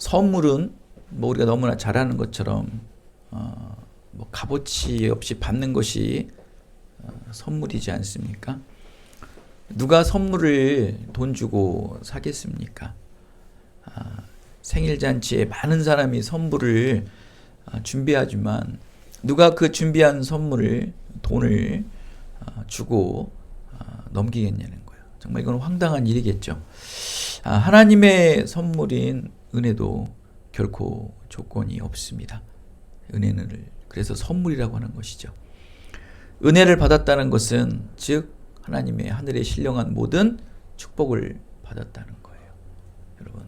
선물은 뭐 우리가 너무나 잘 아는 것처럼 뭐 값어치 없이 받는 것이 선물이지 않습니까? 누가 선물을 돈 주고 사겠습니까? 생일잔치에 많은 사람이 선물을 준비하지만 누가 그 준비한 선물을 돈을 주고 넘기겠냐는 거예요. 정말 이건 황당한 일이겠죠. 하나님의 선물인 은혜도 결코 조건이 없습니다. 은혜는 그래서 선물이라고 하는 것이죠. 은혜를 받았다는 것은 즉 하나님의 하늘에 신령한 모든 축복을 받았다는 거예요. 여러분,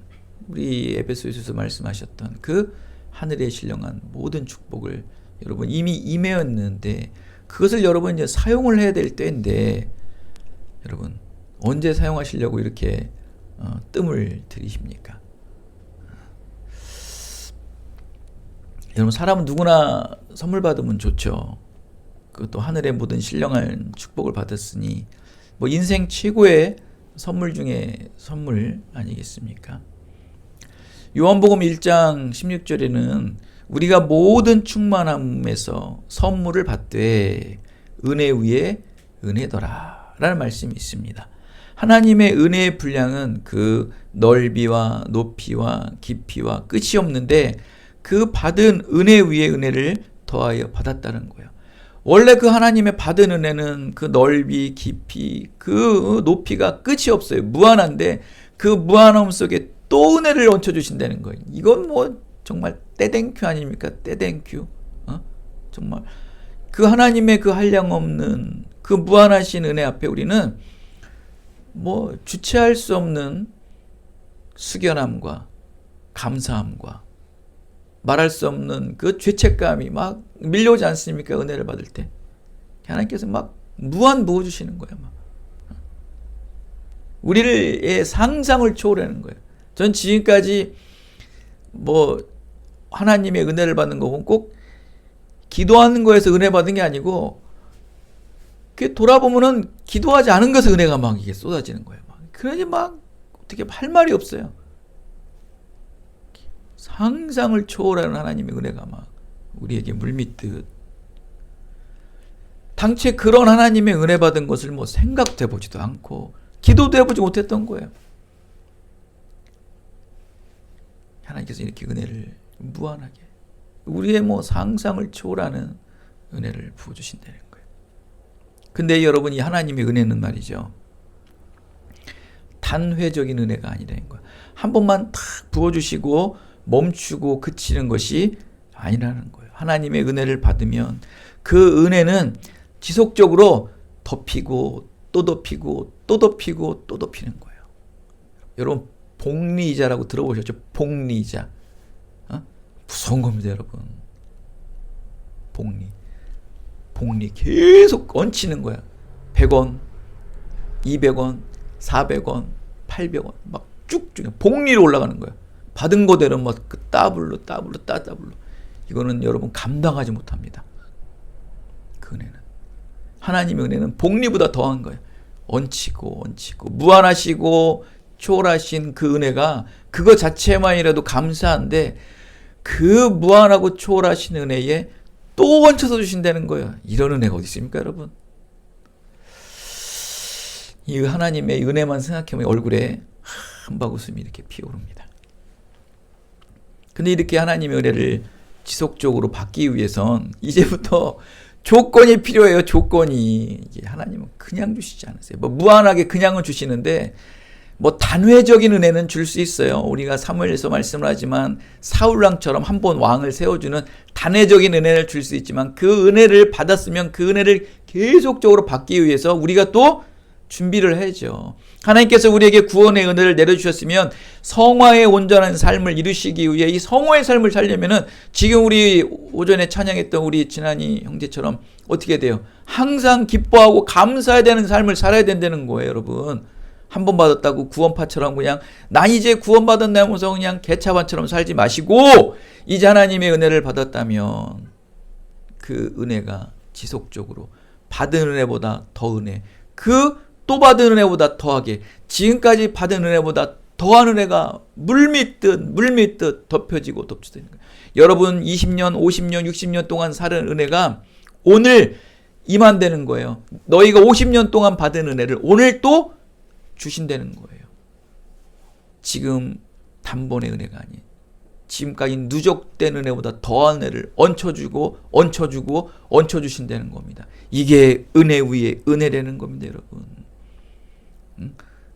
우리 에베소서에서 말씀하셨던 그 하늘에 신령한 모든 축복을 여러분 이미 임했는데 그것을 여러분 이제 사용을 해야 될 때인데 여러분 언제 사용하시려고 이렇게 뜸을 들이십니까? 여러분 사람은 누구나 선물 받으면 좋죠. 그것도 하늘의 모든 신령한 축복을 받았으니 뭐 인생 최고의 선물 중에 선물 아니겠습니까? 요한복음 1장 16절에는 우리가 모든 충만함에서 선물을 받되 은혜 위에 은혜더라 라는 말씀이 있습니다. 하나님의 은혜의 분량은 그 넓이와 높이와 깊이와 끝이 없는데 그 받은 은혜 위에 은혜를 더하여 받았다는 거예요. 원래 그 하나님의 받은 은혜는 그 넓이, 깊이, 그 높이가 끝이 없어요. 무한한데 그 무한함 속에 또 은혜를 얹혀주신다는 거예요. 이건 뭐 정말 떼땡큐 아닙니까? 떼땡큐. 정말 그 하나님의 그 한량없는 그 무한하신 은혜 앞에 우리는 뭐 주체할 수 없는 숙연함과 감사함과 말할 수 없는 그 죄책감이 막 밀려오지 않습니까? 은혜를 받을 때 하나님께서 막 무한 부어주시는 거예요. 막. 우리의 상상을 초월하는 거예요. 전 지금까지 뭐 하나님의 은혜를 받는 거 보면 꼭 기도하는 거에서 은혜 받은 게 아니고 그 돌아보면은 기도하지 않은 것에 은혜가 막 이게 쏟아지는 거예요. 막. 그러니 막 어떻게 할 말이 없어요. 상상을 초월하는 하나님의 은혜가 막 우리에게 물밀듯 당최 그런 하나님의 은혜 받은 것을 뭐 생각도 해보지도 않고 기도도 해보지 못했던 거예요. 하나님께서 이렇게 은혜를 무한하게 우리의 뭐 상상을 초월하는 은혜를 부어주신다는 거예요. 근데 여러분 이 하나님의 은혜는 말이죠. 단회적인 은혜가 아니라는 거예요. 한 번만 탁 부어주시고 멈추고 그치는 것이 아니라는 거예요. 하나님의 은혜를 받으면 그 은혜는 지속적으로 덮이고 또 덮이고 또 덮이고 또 덮이는 거예요. 여러분 복리이자라고 들어보셨죠? 복리이자. 무서운 겁니다, 여러분. 복리 계속 얹히는 거야. 100원, 200원, 400원, 800원 막 쭉쭉 복리로 올라가는 거야. 받은 거대로 막 그 더블로 이거는 여러분 감당하지 못합니다. 그 은혜는 하나님의 은혜는 복리보다 더한 거예요. 얹히고 무한하시고 초월하신 그 은혜가 그거 자체만이라도 감사한데 그 무한하고 초월하신 은혜에 또 얹혀서 주신다는 거예요. 이런 은혜가 어디 있습니까, 여러분? 이 하나님의 은혜만 생각하면 얼굴에 한바구음이 이렇게 피어오릅니다. 근데 이렇게 하나님의 은혜를 지속적으로 받기 위해선 이제부터 조건이 필요해요. 조건이. 이게 하나님은 그냥 주시지 않으세요. 뭐 무한하게 그냥은 주시는데 뭐 단회적인 은혜는 줄 수 있어요. 우리가 사무엘에서 말씀을 하지만 사울왕처럼 한 번 왕을 세워주는 단회적인 은혜를 줄 수 있지만 그 은혜를 받았으면 그 은혜를 계속적으로 받기 위해서 우리가 또 준비를 해야죠. 하나님께서 우리에게 구원의 은혜를 내려주셨으면 성화의 온전한 삶을 이루시기 위해 이 성화의 삶을 살려면은 지금 우리 오전에 찬양했던 우리 진한이 형제처럼 어떻게 돼요? 항상 기뻐하고 감사해야 되는 삶을 살아야 된다는 거예요, 여러분. 한 번 받았다고 구원파처럼 그냥 나 이제 구원받았네 하면서 그냥 개차반처럼 살지 마시고 이제 하나님의 은혜를 받았다면 그 은혜가 지속적으로 받은 은혜보다 더 은혜 그 또 받은 은혜보다 더하게 지금까지 받은 은혜보다 더한 은혜가 물밀듯 덮여지고 덮쳐지는 거예요. 여러분 20년, 50년, 60년 동안 살은 은혜가 오늘 임한다는 거예요. 너희가 50년 동안 받은 은혜를 오늘 또 주신다는 거예요. 지금 단번의 은혜가 아니에요. 지금까지 누적된 은혜보다 더한 은혜를 얹혀주신다는 겁니다. 이게 은혜 위에 은혜라는 겁니다, 여러분.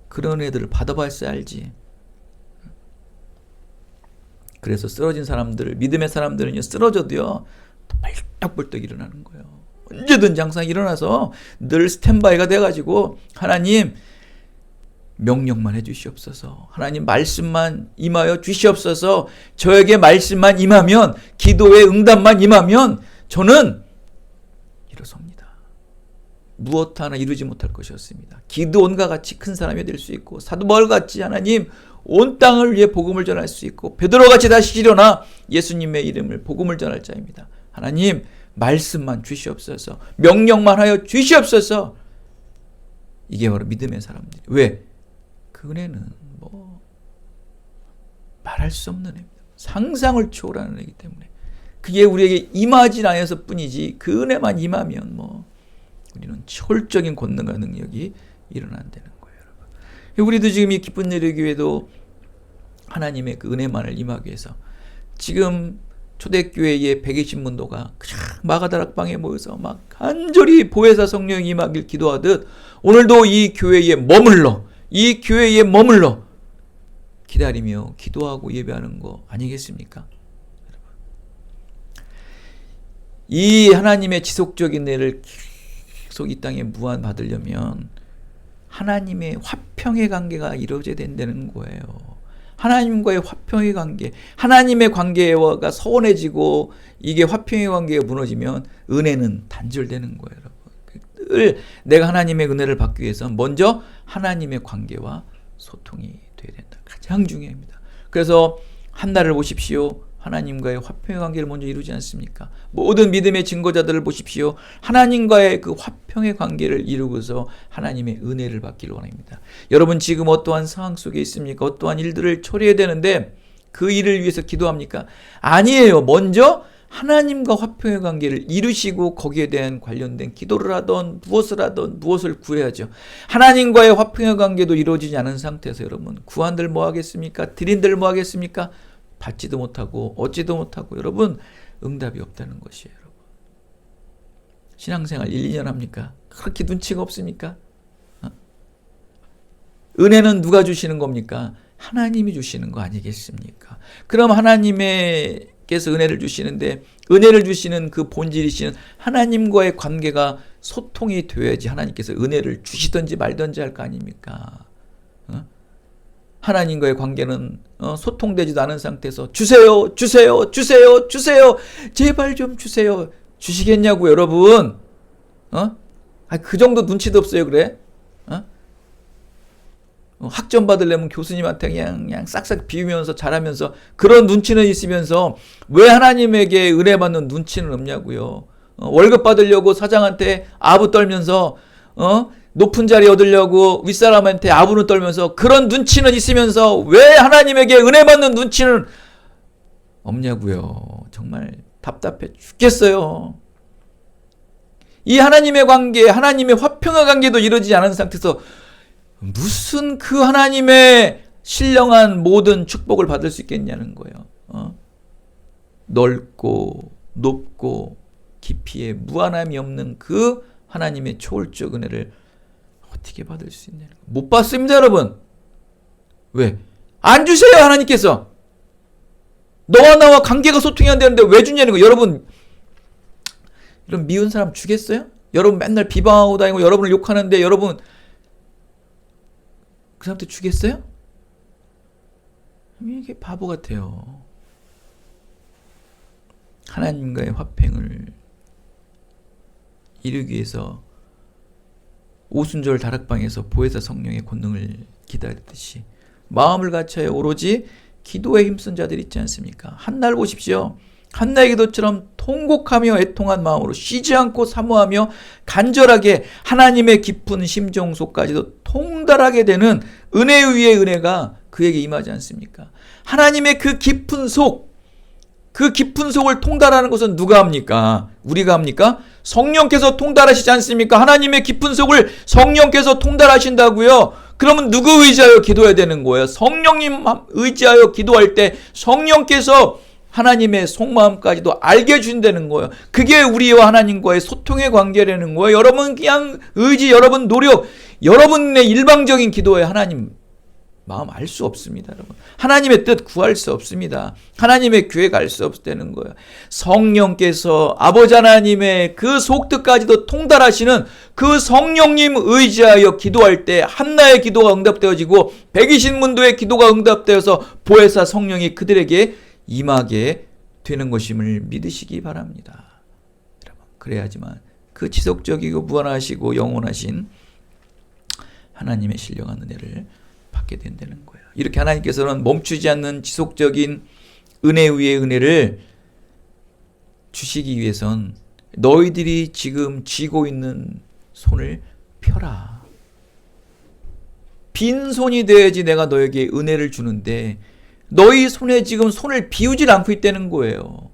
그런 은혜들을 받아봐야 알지. 그래서 쓰러진 사람들, 믿음의 사람들은요, 쓰러져도요, 벌떡벌떡 일어나는 거예요. 언제든지 항상 일어나서 늘 스탠바이가 돼가지고, 하나님, 명령만 해주시옵소서. 하나님 말씀만 임하여 주시옵소서. 저에게 말씀만 임하면, 기도의 응답만 임하면 저는 일어섭니다. 무엇 하나 이루지 못할 것이었습니다. 기드온과 같이 큰 사람이 될 수 있고, 사도 바울같이 하나님 온 땅을 위해 복음을 전할 수 있고, 베드로같이 다시 일어나 예수님의 이름을 복음을 전할 자입니다. 하나님 말씀만 주시옵소서. 명령만 하여 주시옵소서. 이게 바로 믿음의 사람들. 왜? 그 은혜는 뭐 말할 수 없는 은혜입니다. 상상을 초월하는 은혜이기 때문에 그게 우리에게 임하지 않아서 뿐이지, 그 은혜만 임하면 뭐 우리는 초월적인 권능과 능력이 일어난다는 거예요, 여러분. 우리도 지금 이 기쁜 예배 교회도 하나님의 그 은혜만을 임하기 위해서 지금 초대교회의 120문도가 그냥 마가다락방에 모여서 막 간절히 보혜사 성령이 임하길 기도하듯 오늘도 이 교회에 머물러 기다리며 기도하고 예배하는 거 아니겠습니까? 이 하나님의 지속적인 은혜를 계속 이 땅에 무한 받으려면 하나님의 화평의 관계가 이루어져야 된다는 거예요. 하나님과의 화평의 관계, 하나님의 관계가 서운해지고 이게 화평의 관계가 무너지면 은혜는 단절되는 거예요, 여러분. 늘 내가 하나님의 은혜를 받기 위해서 먼저 하나님의 관계와 소통이 돼야 된다. 가장 중요합니다. 그래서 한나를 보십시오. 하나님과의 화평의 관계를 먼저 이루지 않습니까? 모든 믿음의 증거자들을 보십시오. 하나님과의 그 화평의 관계를 이루고서 하나님의 은혜를 받기를 원합니다. 여러분 지금 어떠한 상황 속에 있습니까? 어떠한 일들을 처리해야 되는데 그 일을 위해서 기도합니까? 아니에요. 먼저 하나님과 화평의 관계를 이루시고 거기에 대한 관련된 기도를 하던 무엇을 구해야죠. 하나님과의 화평의 관계도 이루어지지 않은 상태에서 여러분 구한들 뭐 하겠습니까? 드린들 뭐 하겠습니까? 받지도 못하고 얻지도 못하고 여러분 응답이 없다는 것이에요. 여러분. 신앙생활 1, 2년 합니까? 그렇게 눈치가 없습니까? 은혜는 누가 주시는 겁니까? 하나님이 주시는 거 아니겠습니까? 그럼 하나님께서 은혜를 주시는데 은혜를 주시는 그 본질이신 하나님과의 관계가 소통이 되어야지 하나님께서 은혜를 주시든지 말든지 할 거 아닙니까? 하나님과의 관계는 소통되지도 않은 상태에서 주세요. 제발 좀 주세요. 주시겠냐고 여러분. 그 정도 눈치도 없어요, 그래? 학점 받으려면 교수님한테 그냥 싹싹 비우면서 잘하면서 그런 눈치는 있으면서 왜 하나님에게 은혜 받는 눈치는 없냐고요. 월급 받으려고 사장한테 아부 떨면서 높은 자리 얻으려고 윗사람한테 아부는 떨면서 그런 눈치는 있으면서 왜 하나님에게 은혜 받는 눈치는 없냐고요. 정말 답답해 죽겠어요. 이 하나님의 관계, 하나님의 화평의 관계도 이루어지지 않은 상태에서 무슨 그 하나님의 신령한 모든 축복을 받을 수 있겠냐는 거예요. 넓고 높고 깊이에 무한함이 없는 그 하나님의 초월적 은혜를 어떻게 받을 수 있냐는 거예요. 못 받습니다, 여러분. 왜? 안 주세요, 하나님께서. 너와 나와 관계가 소통이 안 되는데 왜 주냐는 거예요. 여러분, 이런 미운 사람 주겠어요? 여러분 맨날 비방하고 다니고 여러분을 욕하는데 여러분 그 사람한테 주겠어요? 이게 바보 같아요. 하나님과의 화평을 이루기 위해서 오순절 다락방에서 보혜사 성령의 권능을 기다리듯이 마음을 갖춰야 오로지 기도에 힘쓴 자들이 있지 않습니까? 한날 보십시오. 한나의 기도처럼 통곡하며 애통한 마음으로 쉬지 않고 사모하며 간절하게 하나님의 깊은 심정 속까지도 통달하게 되는 은혜 위의 은혜가 그에게 임하지 않습니까? 하나님의 그 깊은 속, 그 깊은 속을 통달하는 것은 누가 합니까? 우리가 합니까? 성령께서 통달하시지 않습니까? 하나님의 깊은 속을 성령께서 통달하신다고요. 그러면 누구 의지하여 기도해야 되는 거예요? 성령님 의지하여 기도할 때 성령께서 하나님의 속마음까지도 알게 해준다는 거예요. 그게 우리와 하나님과의 소통의 관계라는 거예요. 여러분 그냥 의지, 여러분 노력, 여러분의 일방적인 기도에 하나님 마음 알 수 없습니다, 여러분. 하나님의 뜻 구할 수 없습니다. 하나님의 계획 알 수 없다는 거예요. 성령께서 아버지 하나님의 그 속뜻까지도 통달하시는 그 성령님 의지하여 기도할 때 한나의 기도가 응답되어지고 120문도의 기도가 응답되어서 보혜사 성령이 그들에게 임하게 되는 것임을 믿으시기 바랍니다. 여러분, 그래야지만 그 지속적이고 무한하시고 영원하신 하나님의 신령한 은혜를 받게 된다는 거예요. 이렇게 하나님께서는 멈추지 않는 지속적인 은혜 위의 은혜를 주시기 위해선 너희들이 지금 쥐고 있는 손을 펴라. 빈손이 되어야지 내가 너에게 은혜를 주는데 너희 손에 지금 손을 비우질 않고 있다는 거예요.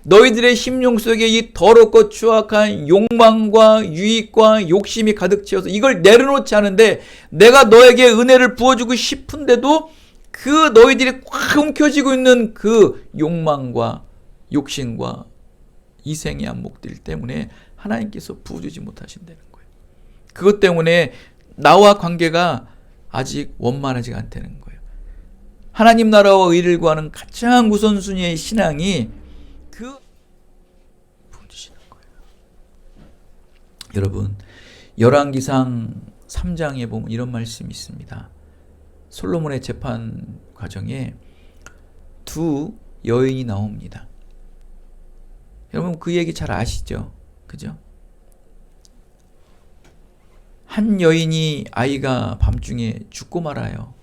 너희들의 심령 속에 이 더럽고 추악한 욕망과 유익과 욕심이 가득 채워서 이걸 내려놓지 않은데 내가 너에게 은혜를 부어주고 싶은데도 그 너희들이 꽉 움켜쥐고 있는 그 욕망과 욕심과 이생의 안목들 때문에 하나님께서 부어주지 못하신다는 거예요. 그것 때문에 나와 관계가 아직 원만하지 않다는 거예요. 하나님 나라와 의를 구하는 가장 우선순위의 신앙이 그 부어주시는 거예요. 여러분, 열왕기상 3장에 보면 이런 말씀이 있습니다. 솔로몬의 재판 과정에 두 여인이 나옵니다. 여러분 그 얘기 잘 아시죠? 그죠? 한 여인이 아이가 밤중에 죽고 말아요.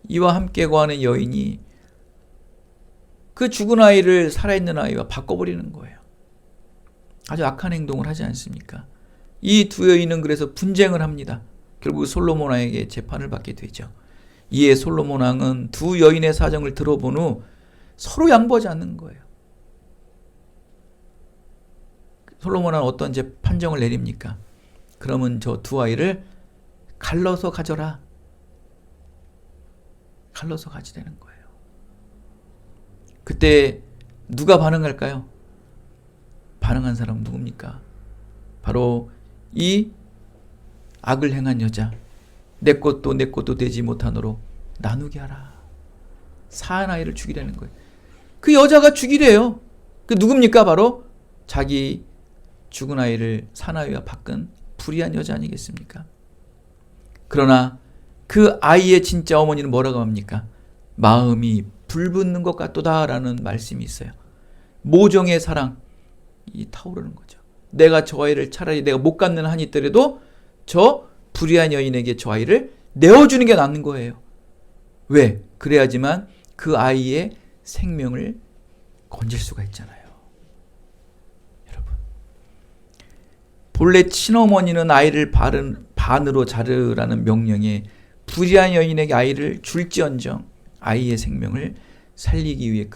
이와 함께 거하는 여인이 그 죽은 아이를 살아있는 아이와 바꿔버리는 거예요. 아주 악한 행동을 하지 않습니까? 이 두 여인은 그래서 분쟁을 합니다. 결국 솔로몬 왕에게 재판을 받게 되죠. 이에 솔로몬 왕은 두 여인의 사정을 들어본 후 서로 양보하지 않는 거예요. 솔로몬 왕은 어떤 판정을 내립니까? 그러면 저 두 아이를 갈라서 가져라. 갈라서 가지라는 거예요. 그때 누가 반응할까요? 반응한 사람은 누굽니까? 바로 이 악을 행한 여자, 내 것도 내 것도 되지 못하노로 나누게 하라. 사한 아이를 죽이라는 거예요. 그 여자가 죽이래요. 그 누굽니까? 바로 자기 죽은 아이를 사나이와 바꾼 불의한 여자 아니겠습니까? 그러나 그 아이의 진짜 어머니는 뭐라고 합니까? 마음이 불붙는 것 같도다라는 말씀이 있어요. 모정의 사랑이 타오르는 거죠. 내가 저 아이를 차라리 내가 못 갖는 한이 있더라도 저 불의한 여인에게 저 아이를 내어주는 게 낫는 거예요. 왜? 그래야지만 그 아이의 생명을 건질 수가 있잖아요. 여러분, 본래 친어머니는 아이를 반으로 자르라는 명령에 불의한 여인에게 아이를 줄지언정 아이의 생명을 살리기 위해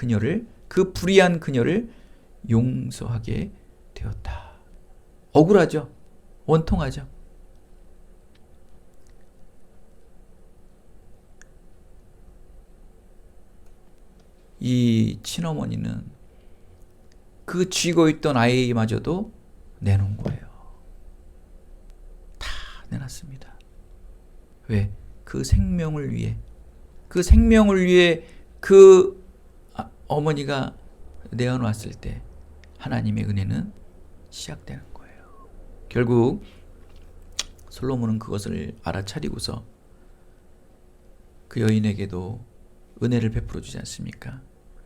그 불의한 그녀를 용서하게 되었다. 억울하죠? 원통하죠? 이 친어머니는 그 쥐고 있던 아이마저도 내놓은 거예요. 다 내놨습니다. 왜? 그 생명을 위해 그 어머니가 내어놨을 때 하나님의 은혜는 시작되는 거예요. 결국 솔로몬은 그것을 알아차리고서 그 여인에게도 은혜를 베풀어 주지 않습니까?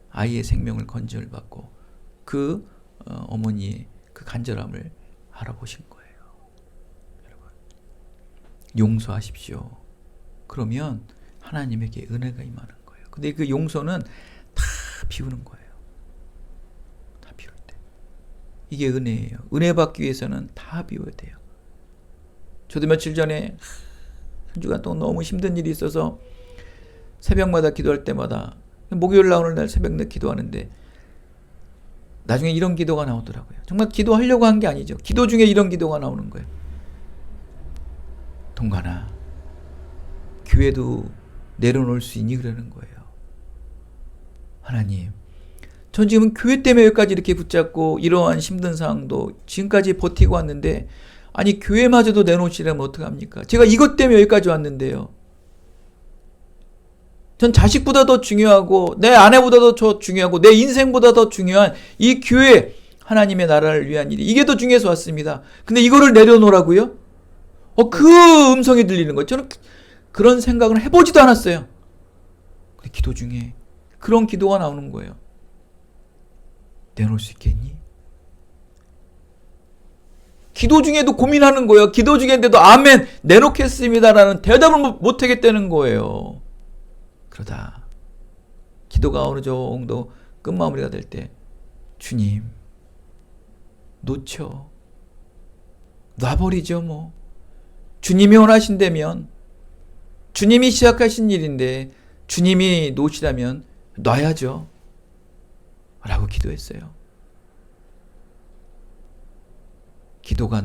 아이의 생명을 건져을 받고 그 어머니의 그 간절함을 알아보신 거예요. 여러분, 용서하십시오. 그러면 하나님에게 은혜가 임하는 거예요. 근데 그 용서는 다 비우는 거예요. 다 비울 때. 이게 은혜예요. 은혜 받기 위해서는 다 비워야 돼요. 저도 며칠 전에 한 주간 동안 너무 힘든 일이 있어서 새벽마다 기도할 때마다 목요일 나오는 날 새벽 내 기도하는데 나중에 이런 기도가 나오더라고요. 정말 기도하려고 한 게 아니죠. 기도 중에 이런 기도가 나오는 거예요. 동관아, 교회도 내려놓을 수 있니? 그러는 거예요. 하나님, 전 지금 교회 때문에 여기까지 이렇게 붙잡고 이러한 힘든 상황도 지금까지 버티고 왔는데, 아니 교회마저도 내놓으시려면 어떡합니까? 제가 이것 때문에 여기까지 왔는데요. 전 자식보다 더 중요하고 내 아내보다 더 중요하고 내 인생보다 더 중요한 이 교회, 하나님의 나라를 위한 일이 이게 더 중요해서 왔습니다. 근데 이거를 내려놓으라고요? 그 음성이 들리는 거예요. 저는 그런 생각을 해보지도 않았어요. 근데 기도 중에 그런 기도가 나오는 거예요. 내놓을 수 있겠니? 기도 중에도 고민하는 거예요. 기도 중인데도 아멘, 내놓겠습니다라는 대답을 못 하겠다는 거예요. 그러다 기도가 어느 정도 끝마무리가 될 때, 주님, 놓쳐. 놔버리죠 뭐. 주님이 원하신다면, 주님이 시작하신 일인데 주님이 놓으시다면 놔야죠 라고 기도했어요. 기도가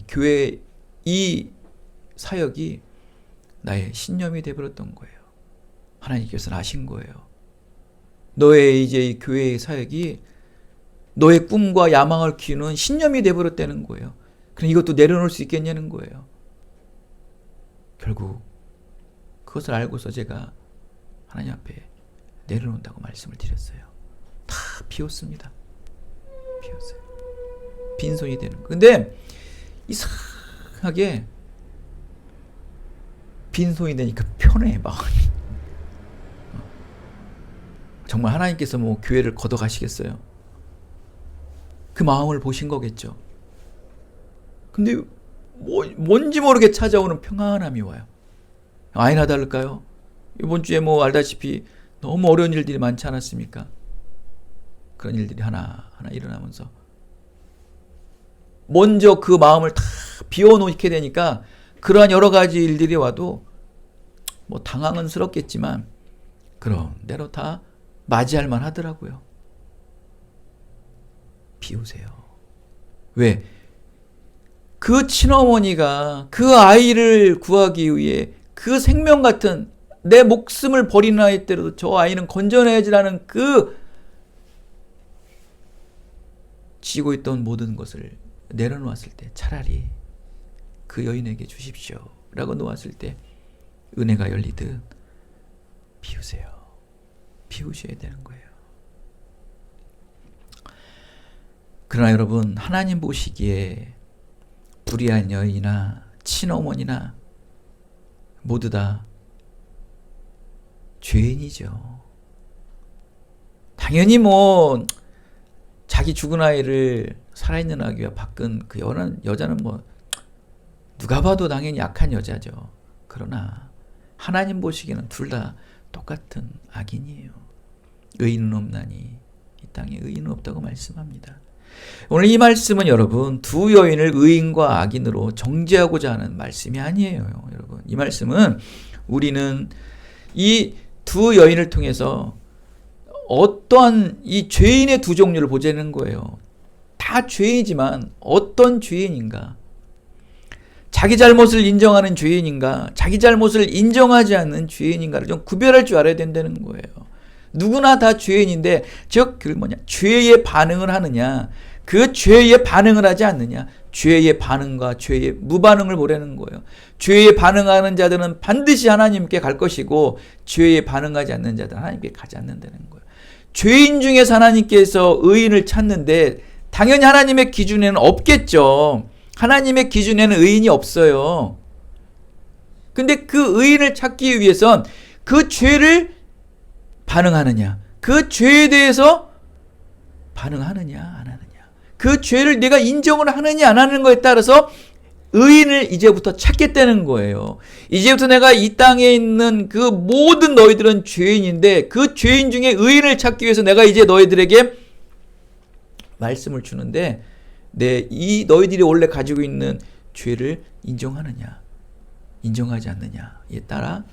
교회 이 사역이 나의 신념이 되어버렸던 거예요. 하나님께서는 아신 거예요. 너의 이제 이 교회의 사역이 너의 꿈과 야망을 키우는 신념이 되어버렸다는 거예요. 그럼 이것도 내려놓을 수 있겠냐는 거예요. 결국 그것을 알고서 제가 하나님 앞에 내려놓는다고 말씀을 드렸어요. 다 비웠습니다. 비웠어요. 빈손이 되는 거. 근데 이상하게 빈손이 되니까 편해, 마음이. 정말 하나님께서 뭐 교회를 걷어가시겠어요? 그 마음을 보신 거겠죠. 근데 뭔지 모르게 찾아오는 평안함이 와요. 아니나 다를까요? 이번 주에 뭐 알다시피 너무 어려운 일들이 많지 않았습니까? 그런 일들이 하나하나 일어나면서 먼저 그 마음을 다 비워놓게 되니까 그러한 여러 가지 일들이 와도 뭐 당황스럽겠지만 그런 대로 다 맞이할 만 하더라고요. 비우세요. 왜? 그 친어머니가 그 아이를 구하기 위해 그 생명 같은 내 목숨을 버리는 아이 때로도 저 아이는 건져내야지라는 그 쥐고 있던 모든 것을 내려놓았을 때 차라리 그 여인에게 주십시오 라고 놓았을 때 은혜가 열리듯 비우세요. 비우셔야 되는 거예요. 그러나 여러분, 하나님 보시기에 불의한 여인이나 친어머니나 모두 다 죄인이죠. 당연히 뭐 자기 죽은 아이를 살아있는 아기와 바꾼 그 여자는 뭐 누가 봐도 당연히 약한 여자죠. 그러나 하나님 보시기에는 둘 다 똑같은 악인이에요. 의인은 없나니 이 땅에 의인은 없다고 말씀합니다. 오늘 이 말씀은 여러분 두 여인을 의인과 악인으로 정죄하고자 하는 말씀이 아니에요. 여러분, 이 말씀은 우리는 이 두 여인을 통해서 어떠한 이 죄인의 두 종류를 보자는 거예요. 다 죄이지만 어떤 죄인인가? 자기 잘못을 인정하는 죄인인가? 자기 잘못을 인정하지 않는 죄인인가를 좀 구별할 줄 알아야 된다는 거예요. 누구나 다 죄인인데, 즉 죄에 반응을 하느냐, 그 죄에 반응을 하지 않느냐, 죄의 반응과 죄의 무반응을 보라는 거예요. 죄에 반응하는 자들은 반드시 하나님께 갈 것이고 죄에 반응하지 않는 자들은 하나님께 가지 않는다는 거예요. 죄인 중에서 하나님께서 의인을 찾는데 당연히 하나님의 기준에는 없겠죠. 하나님의 기준에는 의인이 없어요. 근데 그 의인을 찾기 위해선 그 죄를 반응하느냐, 그 죄에 대해서 반응하느냐 안 하느냐, 그 죄를 내가 인정을 하느냐 안 하는 거에 따라서 의인을 이제부터 찾겠다는 거예요. 이제부터 내가 이 땅에 있는 그 모든 너희들은 죄인인데 그 죄인 중에 의인을 찾기 위해서 내가 이제 너희들에게 말씀을 주는데, 이 너희들이 원래 가지고 있는 죄를 인정하느냐 인정하지 않느냐에 따라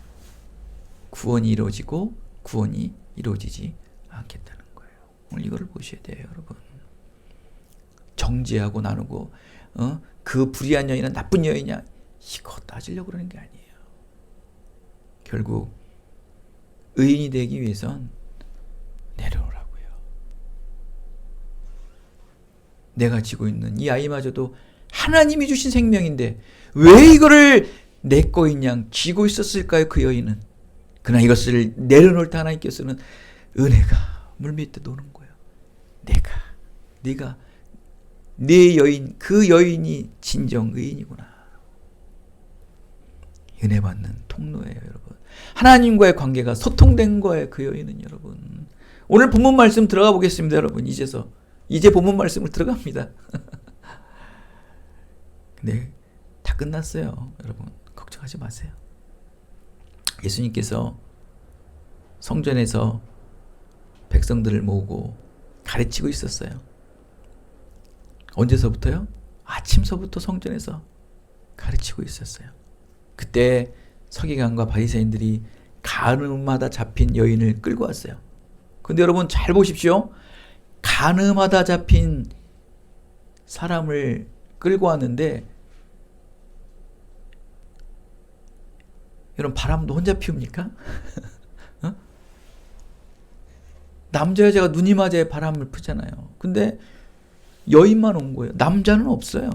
구원이 이루어지고 구원이 이루어지지 않겠다는 거예요. 오늘 이거를 보셔야 돼요, 여러분. 정죄하고 나누고 그 불의한 여인은 나쁜 여인이냐 이거 따지려고 그러는 게 아니에요. 결국 의인이 되기 위해선 내려오라고요. 내가 지고 있는 이 아이마저도 하나님이 주신 생명인데 왜 이거를 내 거인 양 쥐고 있었을까요? 그 여인은. 그러나 이것을 내려놓을 때 하나님께서는 은혜가 물밑에 노는 거예요. 네가 내 여인, 그 여인이 진정 의인이구나. 은혜 받는 통로예요, 여러분. 하나님과의 관계가 소통된 거예요, 그 여인은, 여러분. 오늘 본문 말씀 들어가 보겠습니다, 여러분. 이제 본문 말씀을 들어갑니다. 근데 다 끝났어요, 여러분. 걱정하지 마세요. 예수님께서 성전에서 백성들을 모으고 가르치고 있었어요. 언제서부터요? 아침서부터 성전에서 가르치고 있었어요. 그때 서기관과 바리새인들이 간음하다 잡힌 여인을 끌고 왔어요. 근데 여러분 잘 보십시오. 간음하다 잡힌 사람을 끌고 왔는데 여러분 바람도 혼자 피웁니까? 남자 여자가 눈이 맞아야 바람을 피잖아요. 근데 여인만 온 거예요. 남자는 없어요.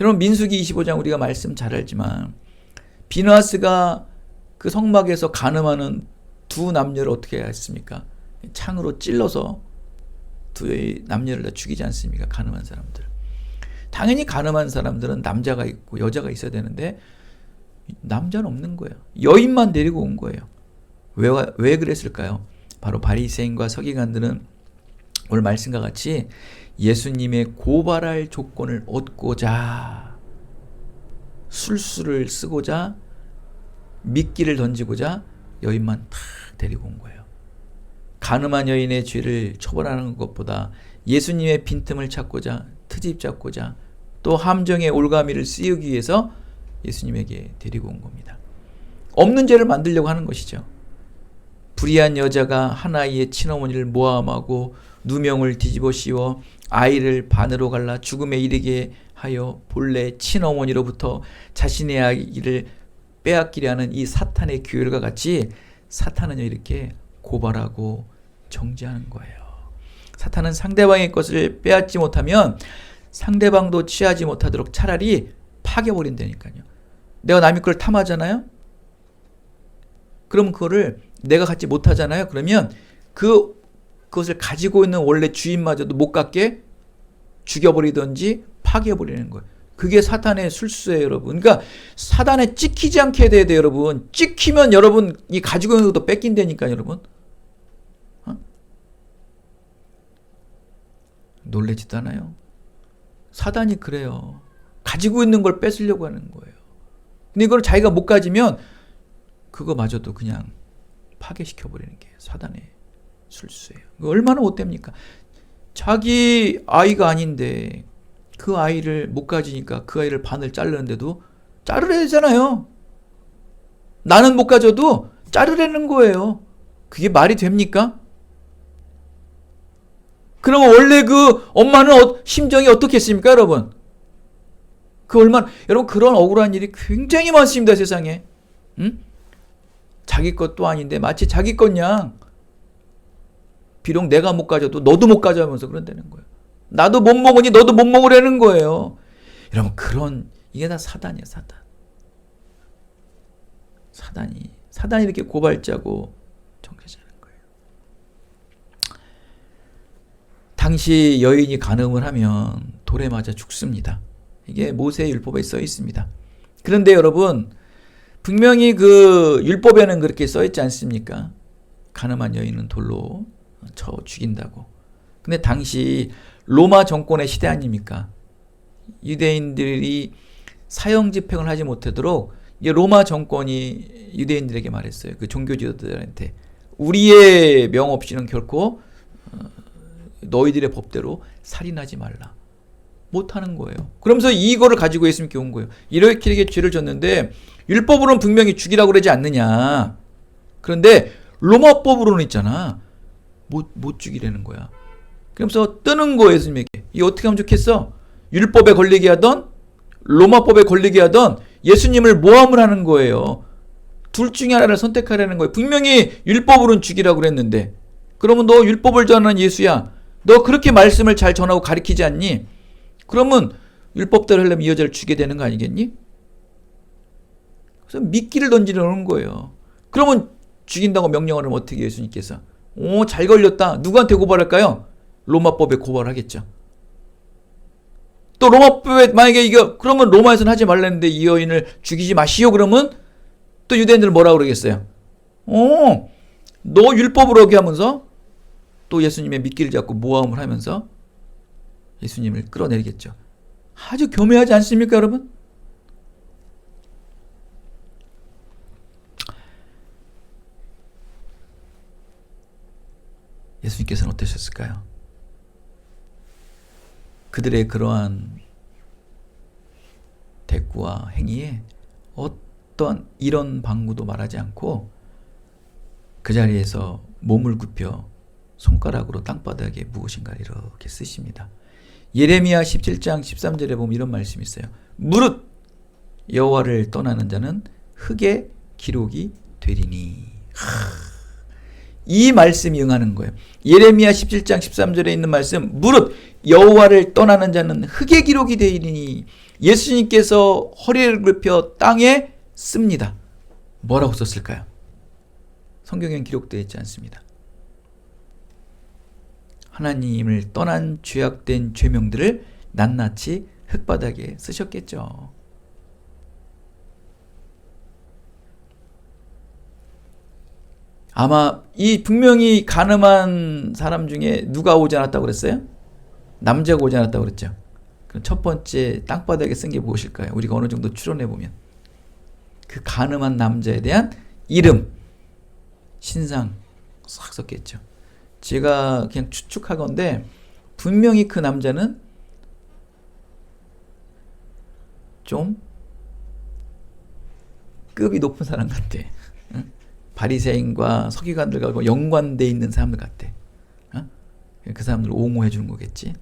여러분 민수기 25장 우리가 말씀 잘 알지만 비느하스가 그 성막에서 간음하는 두 남녀를 어떻게 했습니까? 창으로 찔러서 두 남녀를 다 죽이지 않습니까? 간음한 사람들. 당연히 간음한 사람들은 남자가 있고 여자가 있어야 되는데 남자는 없는 거예요. 여인만 데리고 온 거예요. 왜 그랬을까요? 바로 바리새인과 서기관들은 오늘 말씀과 같이 예수님의 고발할 조건을 얻고자 술수를 쓰고자 미끼를 던지고자 여인만 탁 데리고 온 거예요. 간음한 여인의 죄를 처벌하는 것보다 예수님의 빈틈을 찾고자 트집 잡고자 또 함정의 올가미를 씌우기 위해서 예수님에게 데리고 온 겁니다. 없는 죄를 만들려고 하는 것이죠. 불의한 여자가 한 아이의 친어머니를 모함하고 누명을 뒤집어 씌워 아이를 반으로 갈라 죽음에 이르게 하여 본래 친어머니로부터 자신의 아이를 빼앗기려 하는 이 사탄의 규율과 같이 사탄은 이렇게 고발하고 정죄하는 거예요. 사탄은 상대방의 것을 빼앗지 못하면 상대방도 취하지 못하도록 차라리 파괴버린다니까요. 내가 남의 걸 탐하잖아요. 그럼 그거를 내가 갖지 못하잖아요. 그러면 그것을 가지고 있는 원래 주인마저도 못 갖게 죽여버리든지 파괴해버리는 거예요. 그게 사탄의 술수예요, 여러분. 그러니까 사탄에 찍히지 않게 돼야 돼요, 여러분. 찍히면 여러분이 가지고 있는 것도 뺏긴다니까요, 여러분. 놀라지도 않아요. 사단이 그래요. 가지고 있는 걸 뺏으려고 하는 거예요. 근데 이걸 자기가 못 가지면 그거마저도 그냥 파괴시켜버리는 게 사단의 술수예요. 얼마나 못됩니까? 자기 아이가 아닌데 그 아이를 못 가지니까 그 아이를 반을 자르는데도 자르래야 되잖아요. 나는 못 가져도 자르라는 거예요. 그게 말이 됩니까? 그러면 원래 그 엄마는 심정이 어떻겠습니까, 여러분? 여러분 그런 억울한 일이 굉장히 많습니다, 세상에. 응? 자기 것도 아닌데 마치 자기 것냥 비록 내가 못 가져도 너도 못 가져하면서 그런다는 거예요. 나도 못 먹으니 너도 못 먹으라는 거예요. 여러분 이게 다 사단이에요, 사단. 사단이 이렇게 고발자고 정죄자는 거예요. 당시 여인이 간음을 하면 돌에 맞아 죽습니다. 이게 모세의 율법에 써 있습니다. 그런데 여러분 분명히 그 율법에는 그렇게 써 있지 않습니까? 간음한 여인은 돌로 쳐 죽인다고. 근데 당시 로마 정권의 시대 아닙니까? 유대인들이 사형 집행을 하지 못하도록 로마 정권이 유대인들에게 말했어요. 그 종교 지도자들한테 우리의 명 없이는 결코 너희들의 법대로 살인하지 말라. 못하는 거예요. 그러면서 이거를 가지고 예수님께 온 거예요. 이렇게 죄를 졌는데 율법으로는 분명히 죽이라고 그러지 않느냐. 그런데 로마법으로는 있잖아. 못 죽이라는 거야. 그러면서 뜨는 거예요, 예수님에게. 이 어떻게 하면 좋겠어? 율법에 걸리게 하던 로마법에 걸리게 하던 예수님을 모함을 하는 거예요. 둘 중에 하나를 선택하라는 거예요. 분명히 율법으로는 죽이라고 그랬는데, 그러면 너 율법을 전하는 예수야. 너 그렇게 말씀을 잘 전하고 가르치지 않니? 그러면 율법대로 하려면 이 여자를 죽게 되는 거 아니겠니? 그래서 미끼를 던지려는 거예요. 그러면 죽인다고 명령을 하면 어떻게 예수님께서? 잘 걸렸다. 누구한테 고발할까요? 로마법에 고발하겠죠. 또 로마법에 만약에 그러면 로마에서는 하지 말라는데 이 여인을 죽이지 마시오. 그러면 또 유대인들은 뭐라고 그러겠어요? 너 율법으로 어기 하면서 또 예수님의 미끼를 잡고 모함을 하면서 예수님을 끌어내리겠죠. 아주 교묘하지 않습니까, 여러분? 예수님께서는 어떠셨을까요? 그들의 그러한 대꾸와 행위에 어떤 이런 방구도 말하지 않고 그 자리에서 몸을 굽혀 손가락으로 땅바닥에 무엇인가를 이렇게 쓰십니다. 예레미야 17장 13절에 보면 이런 말씀이 있어요. 무릇 여호와를 떠나는 자는 흙의 기록이 되리니. 이 말씀이 응하는 거예요. 예레미야 17장 13절에 있는 말씀, 무릇 여호와를 떠나는 자는 흙의 기록이 되리니. 예수님께서 허리를 굽혀 땅에 씁니다. 뭐라고 썼을까요? 성경엔 기록되어 있지 않습니다. 하나님을 떠난 죄악된 죄명들을 낱낱이 흙바닥에 쓰셨겠죠. 아마 이 분명히 가늠한 사람 중에 누가 오지 않았다고 그랬어요? 남자가 오지 않았다고 그랬죠. 그럼 첫 번째 땅바닥에 쓴 게 무엇일까요? 우리가 어느 정도 추론해 보면 그 가늠한 남자에 대한 이름, 신상 싹 썼겠죠. 제가 그냥 추측하건대 분명히 그 남자는 좀 급이 높은 사람 같아. 응? 바리새인과 서기관들과 연관돼 있는 사람들 같아. 그 사람들을 옹호해 주는 거겠지.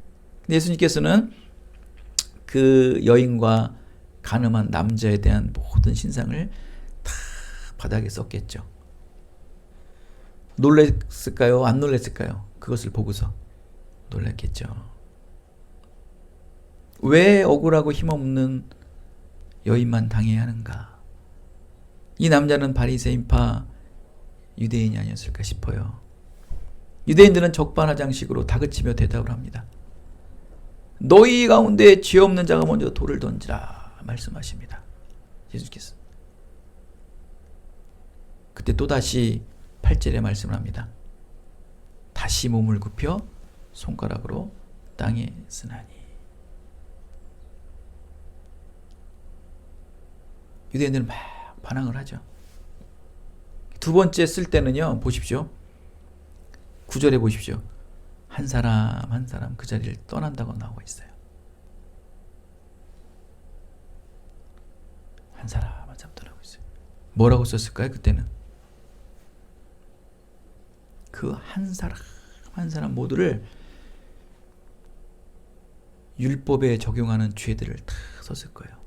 근데 예수님께서는 그 여인과 가늠한 남자에 대한 모든 신상을 다 바닥에 썼겠죠. 놀랬을까요? 안 놀랬을까요? 그것을 보고서 놀랐겠죠. 왜 억울하고 힘없는 여인만 당해야 하는가? 이 남자는 바리새인파 유대인이 아니었을까 싶어요. 유대인들은 적반하장식으로 다그치며 대답을 합니다. 너희 가운데 죄 없는 자가 먼저 돌을 던지라 말씀하십니다. 예수께서. 그때 또다시 8절에 말씀을 합니다. 다시 몸을 굽혀 손가락으로 땅에 쓰나니. 유대인들은 막 반항을 하죠. 두 번째 쓸 때는요, 보십시오. 9절에 보십시오. 한 사람 한 사람 그 자리를 떠난다고 나오고 있어요. 한 사람 한 사람 떠나고 있어요. 뭐라고 썼을까요? 그때는 그 한 사람 한 사람 모두를 율법에 적용하는 죄들을 다 썼을 거예요.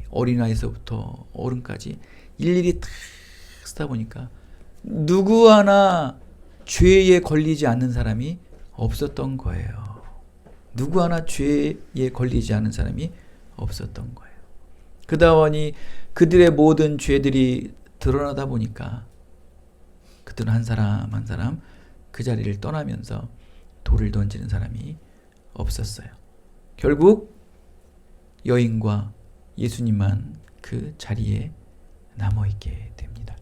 어린아이서부터 어른까지 일일이 다 쓰다 보니까 누구 하나 죄에 걸리지 않는 사람이 없었던 거예요. 누구 하나 죄에 걸리지 않은 사람이 없었던 거예요. 그러다 보니 그들의 모든 죄들이 드러나다 보니까 그들은 한 사람 한 사람 그 자리를 떠나면서 돌을 던지는 사람이 없었어요. 결국 여인과 예수님만 그 자리에 남아있게 됩니다.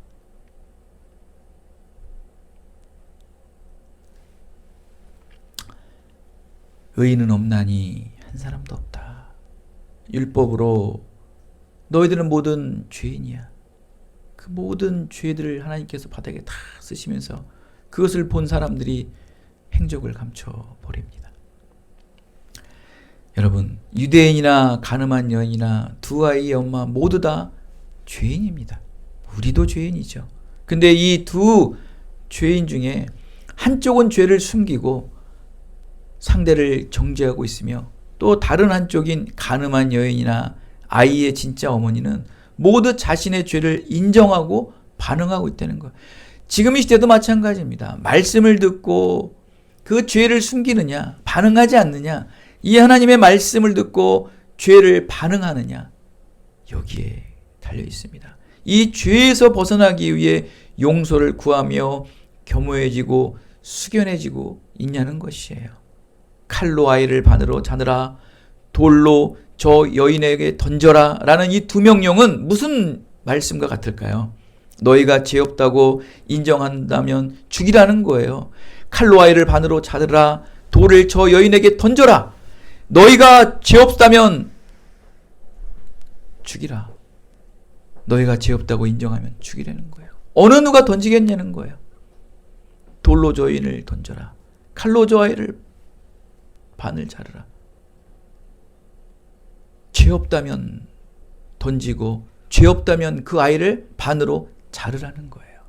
의인은 없나니 한 사람도 없다. 율법으로 너희들은 모든 죄인이야. 그 모든 죄들을 하나님께서 바닥에 다 쓰시면서 그것을 본 사람들이 행적을 감춰 버립니다. 여러분, 유대인이나 가늠한 여인이나 두 아이의 엄마 모두 다 죄인입니다. 우리도 죄인이죠. 근데 이 두 죄인 중에 한쪽은 죄를 숨기고 상대를 정죄하고 있으며 또 다른 한쪽인 가늠한 여인이나 아이의 진짜 어머니는 모두 자신의 죄를 인정하고 반응하고 있다는 거예요. 지금 이 시대도 마찬가지입니다. 말씀을 듣고 그 죄를 숨기느냐, 반응하지 않느냐, 이 하나님의 말씀을 듣고 죄를 반응하느냐, 여기에 달려 있습니다. 이 죄에서 벗어나기 위해 용서를 구하며 겸허해지고 숙연해지고 있냐는 것이에요. 칼로 아이를 반으로 자르라, 돌로 저 여인에게 던져라 라는 이 두 명령은 무슨 말씀과 같을까요? 너희가 죄 없다고 인정한다면 죽이라는 거예요. 칼로 아이를 반으로 자르라, 돌을 저 여인에게 던져라. 너희가 죄 없다면 죽이라. 너희가 죄 없다고 인정하면 죽이라는 거예요. 어느 누가 던지겠냐는 거예요. 돌로 저 여인을 던져라. 칼로 저 아이를 반을 자르라. 죄 없다면 던지고 죄 없다면 그 아이를 반으로 자르라는 거예요.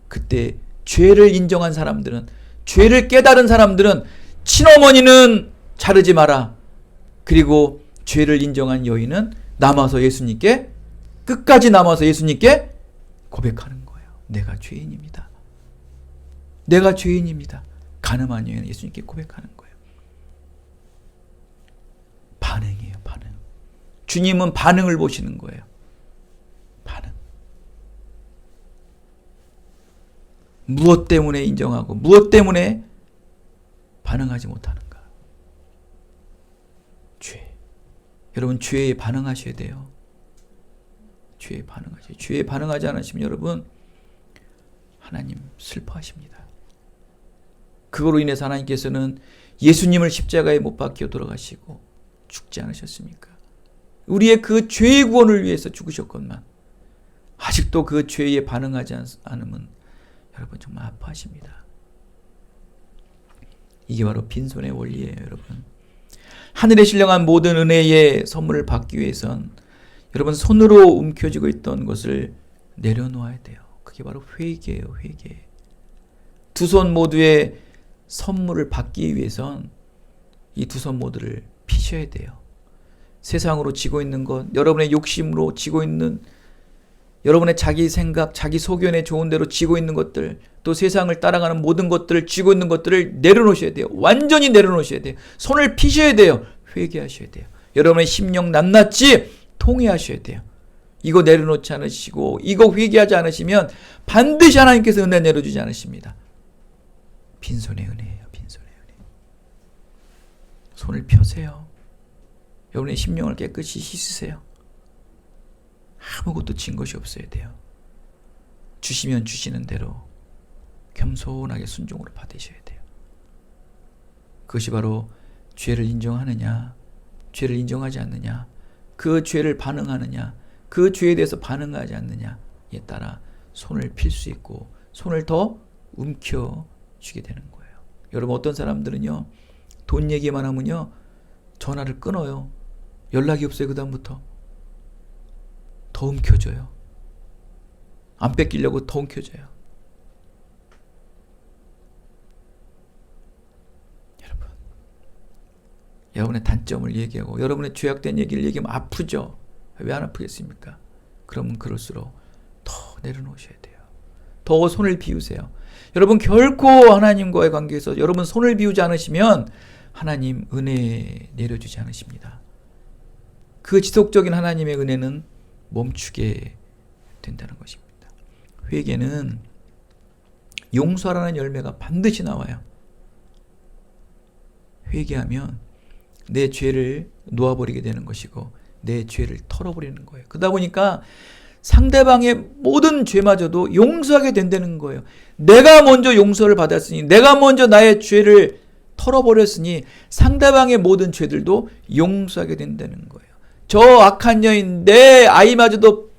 그때 죄를 인정한 사람들은, 죄를 깨달은 사람들은 친어머니는 자르지 마라. 그리고 죄를 인정한 여인은 남아서 예수님께, 끝까지 남아서 예수님께 고백하는 거예요. 내가 죄인입니다. 내가 죄인입니다. 가늠한 여인은 예수님께 고백하는 거예요. 반응이에요, 반응. 주님은 반응을 보시는 거예요. 반응. 무엇 때문에 인정하고 무엇 때문에 반응하지 못하는가? 죄. 여러분, 죄에 반응하셔야 돼요. 죄에 반응하셔야 돼요. 죄에 반응하지 않으시면 여러분, 하나님 슬퍼하십니다. 그거로 인해서 하나님께서는 예수님을 십자가에 못 박혀 돌아가시고 죽지 않으셨습니까? 우리의 그 죄의 구원을 위해서 죽으셨건만 아직도 그 죄에 반응하지 않으면 여러분 정말 아파하십니다. 이게 바로 빈손의 원리예요, 여러분. 하늘에 신령한 모든 은혜의 선물을 받기 위해선 여러분 손으로 움켜쥐고 있던 것을 내려놓아야 돼요. 그게 바로 회개예요, 회개. 두 손 모두의 선물을 받기 위해선 이 두 손 모두를 피셔야 돼요. 세상으로 지고 있는 것, 여러분의 욕심으로 지고 있는, 여러분의 자기 생각, 자기 소견에 좋은 대로 지고 있는 것들, 또 세상을 따라가는 모든 것들을 쥐고 있는 것들을 내려놓으셔야 돼요. 완전히 내려놓으셔야 돼요. 손을 피셔야 돼요. 회개하셔야 돼요. 여러분의 심령 낱낱이 통회하셔야 돼요. 이거 내려놓지 않으시고 이거 회개하지 않으시면 반드시 하나님께서 은혜 내려주지 않으십니다. 빈손의 은혜예요. 빈손의 은혜. 손을 펴세요. 여러분의 심령을 깨끗이 씻으세요. 아무것도 진 것이 없어야 돼요. 주시면 주시는 대로 겸손하게 순종으로 받으셔야 돼요. 그것이 바로 죄를 인정하느냐, 죄를 인정하지 않느냐, 그 죄를 반응하느냐, 그 죄에 대해서 반응하지 않느냐에 따라 손을 필 수 있고 손을 더 움켜쥐게 되는 거예요. 여러분, 어떤 사람들은요, 돈 얘기만 하면요 전화를 끊어요. 연락이 없어요. 그 다음부터 더 움켜줘요. 안 뺏기려고 더 움켜줘요. 여러분의 단점을 얘기하고 여러분의 죄악된 얘기를 얘기하면 아프죠. 왜 안 아프겠습니까? 그러면 그럴수록 더 내려놓으셔야 돼요. 더 손을 비우세요. 여러분, 결코 하나님과의 관계에서 여러분 손을 비우지 않으시면 하나님 은혜 내려주지 않으십니다. 그 지속적인 하나님의 은혜는 멈추게 된다는 것입니다. 회개는 용서라는 열매가 반드시 나와요. 회개하면 내 죄를 놓아버리게 되는 것이고 내 죄를 털어버리는 거예요. 그러다 보니까 상대방의 모든 죄마저도 용서하게 된다는 거예요. 내가 먼저 용서를 받았으니, 내가 먼저 나의 죄를 털어버렸으니 상대방의 모든 죄들도 용서하게 된다는 거예요. 저 악한 여인, 내 아이마저도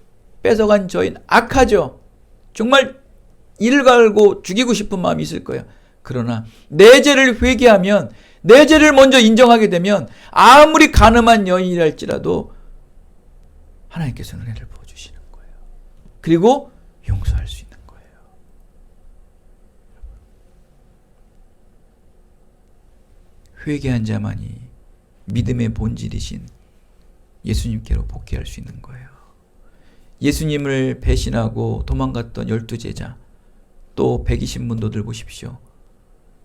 뺏어간 저인 악하죠. 정말 이를 갈고 죽이고 싶은 마음이 있을 거예요. 그러나 내 죄를 회개하면, 내 죄를 먼저 인정하게 되면 아무리 가늠한 여인이랄지라도 하나님께서는 은혜를 부어주시는 거예요. 그리고 용서할 수 있는 거예요. 회개한 자만이 믿음의 본질이신 예수님께로 복귀할 수 있는 거예요. 예수님을 배신하고 도망갔던 12제자, 또 120문도들 보십시오.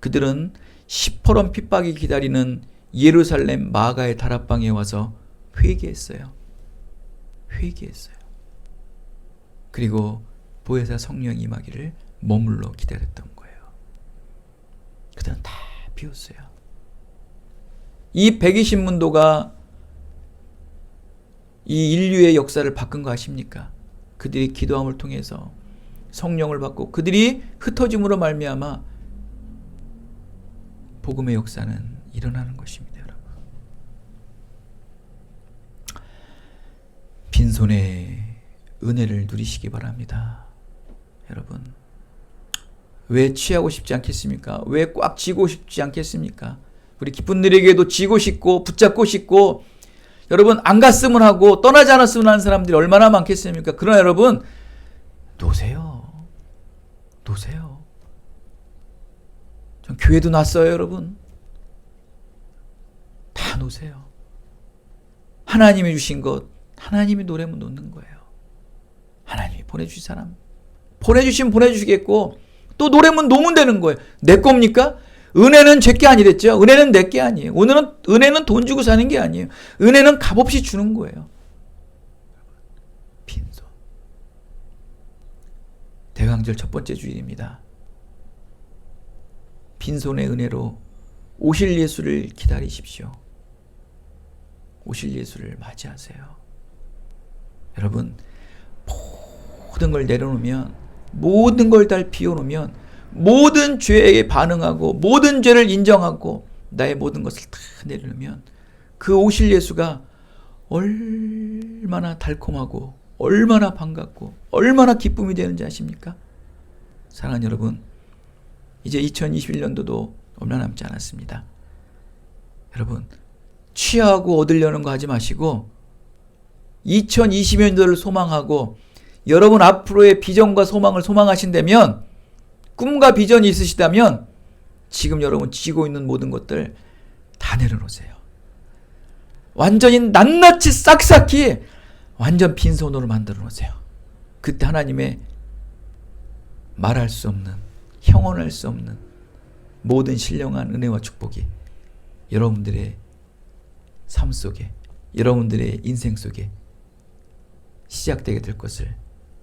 그들은 시퍼런 핍박이 기다리는 예루살렘 마가의 다락방에 와서 회개했어요. 회개했어요. 그리고 보혜사 성령이 임하기를 머물러 기다렸던 거예요. 그들은 다 비웠어요. 이 120문도가 이 인류의 역사를 바꾼 거 아십니까? 그들이 기도함을 통해서 성령을 받고 그들이 흩어짐으로 말미암아 복음의 역사는 일어나는 것입니다. 여러분. 빈손에 은혜를 누리시기 바랍니다. 여러분, 왜 취하고 싶지 않겠습니까? 왜 꽉 쥐고 싶지 않겠습니까? 우리 기쁜 일에게도 쥐고 싶고 붙잡고 싶고, 여러분 안 갔으면 하고 떠나지 않았으면 하는 사람들이 얼마나 많겠습니까? 그러나 여러분, 놓으세요. 놓으세요. 전 교회도 놨어요. 여러분 다 놓으세요. 하나님이 주신 것, 하나님이 노래면 놓는 거예요. 하나님이 보내주신 사람 보내주시면 보내주시겠고, 또 노래면 놓으면 되는 거예요. 내 겁니까? 은혜는 제게 아니랬죠. 은혜는 내게 아니에요. 은혜는 돈 주고 사는 게 아니에요. 은혜는 값없이 주는 거예요. 빈손. 대강절 첫 번째 주일입니다. 빈손의 은혜로 오실 예수를 기다리십시오. 오실 예수를 맞이하세요. 여러분, 모든 걸 내려놓으면, 모든 걸 다 비워놓으면, 모든 죄에 반응하고 모든 죄를 인정하고 나의 모든 것을 다 내려놓으면 그 오실 예수가 얼마나 달콤하고 얼마나 반갑고 얼마나 기쁨이 되는지 아십니까? 사랑하는 여러분, 이제 2021년도도 얼마 남지 않았습니다. 여러분, 취하고 얻으려는 거 하지 마시고 2020년도를 소망하고 여러분 앞으로의 비전과 소망을 소망하신다면, 꿈과 비전이 있으시다면 지금 여러분 쥐고 있는 모든 것들 다 내려놓으세요. 완전히 낱낱이 싹싹이 완전 빈손으로 만들어 놓으세요. 그때 하나님의 말할 수 없는, 형언할 수 없는 모든 신령한 은혜와 축복이 여러분들의 삶 속에, 여러분들의 인생 속에 시작되게 될 것을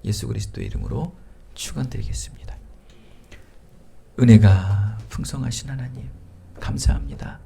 예수 그리스도의 이름으로 축원드리겠습니다. 은혜가 풍성하신 하나님, 감사합니다.